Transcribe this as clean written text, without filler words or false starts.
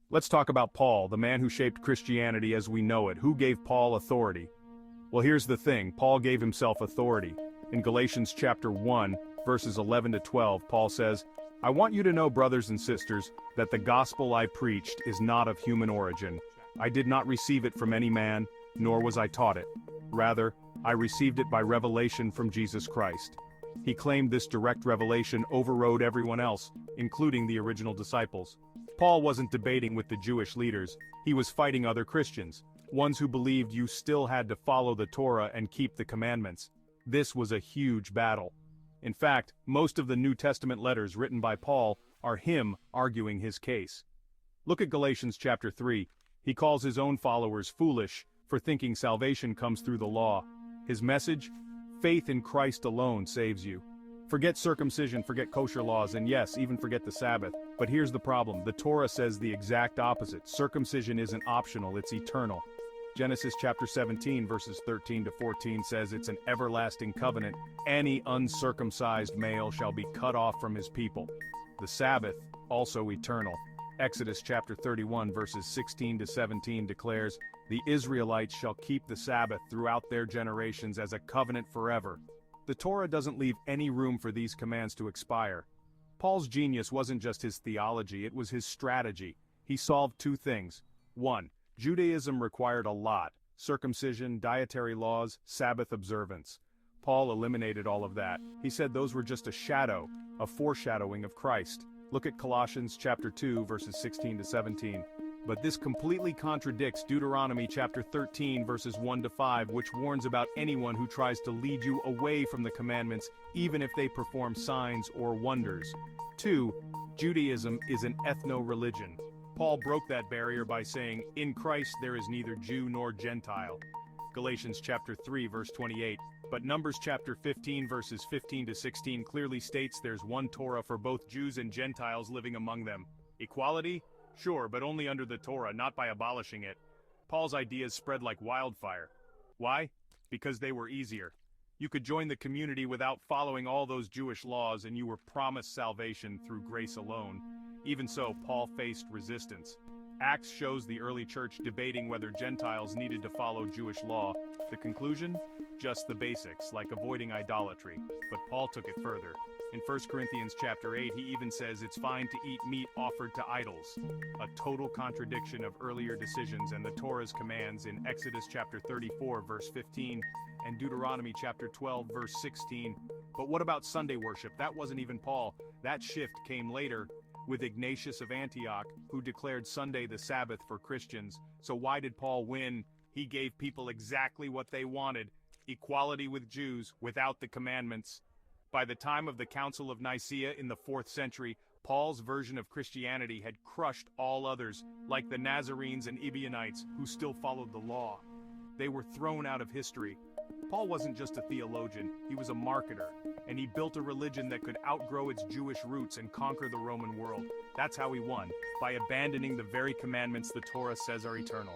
Let's talk about Paul, the man who shaped Christianity as we know it. Who gave Paul authority? Well, here's the thing, Paul gave himself authority. In Galatians chapter 1, verses 11 to 12, Paul says, "I want you to know, brothers and sisters, that the gospel I preached is not of human origin. I did not receive it from any man, nor was I taught it. Rather, I received it by revelation from Jesus Christ." He claimed this direct revelation overrode everyone else, including the original disciples. Paul wasn't debating with the Jewish leaders, he was fighting other Christians, ones who believed you still had to follow the Torah and keep the commandments. This was a huge battle. In fact, most of the New Testament letters written by Paul are him arguing his case. Look at Galatians chapter 3. He calls his own followers foolish for thinking salvation comes through the law. His message? Faith in Christ alone saves you. Forget circumcision, forget kosher laws, and yes, even forget the Sabbath. But here's the problem, the Torah says the exact opposite. Circumcision isn't optional, it's eternal. Genesis chapter 17 verses 13 to 14 says it's an everlasting covenant. Any uncircumcised male shall be cut off from his people. The Sabbath, also eternal. Exodus chapter 31 verses 16 to 17 declares, "The Israelites shall keep the Sabbath throughout their generations as a covenant forever." The Torah doesn't leave any room for these commands to expire. Paul's genius wasn't just his theology, it was his strategy. He solved two things. 1. Judaism required a lot: circumcision, dietary laws, Sabbath observance. Paul eliminated all of that. He said those were just a shadow, a foreshadowing of Christ. Look at Colossians chapter 2 verses 16 to 17. But this completely contradicts Deuteronomy chapter 13 verses 1 to 5, which warns about anyone who tries to lead you away from the commandments, even if they perform signs or wonders. 2. Judaism is an ethno-religion. Paul broke that barrier by saying, "In Christ there is neither Jew nor Gentile." Galatians chapter 3 verse 28. But Numbers chapter 15 verses 15 to 16 clearly states there's one Torah for both Jews and Gentiles living among them. Equality? Sure, but only under the Torah, not by abolishing it. Paul's ideas spread like wildfire. Why? Because they were easier. You could join the community without following all those Jewish laws, and you were promised salvation through grace alone. Even so, Paul faced resistance. Acts shows the early church debating whether Gentiles needed to follow Jewish law. The conclusion? Just the basics, like avoiding idolatry. But Paul took it further. In 1 Corinthians chapter 8, he even says it's fine to eat meat offered to idols. A total contradiction of earlier decisions and the Torah's commands in Exodus chapter 34 verse 15 and Deuteronomy chapter 12 verse 16. But what about Sunday worship? That wasn't even Paul. That shift came later with Ignatius of Antioch, who declared Sunday the Sabbath for Christians. So why did Paul win? He gave people exactly what they wanted: equality with Jews without the commandments. By the time of the Council of Nicaea in the 4th century, Paul's version of Christianity had crushed all others, like the Nazarenes and Ebionites, who still followed the law. They were thrown out of history. Paul wasn't just a theologian, he was a marketer, and he built a religion that could outgrow its Jewish roots and conquer the Roman world. That's how he won, by abandoning the very commandments the Torah says are eternal.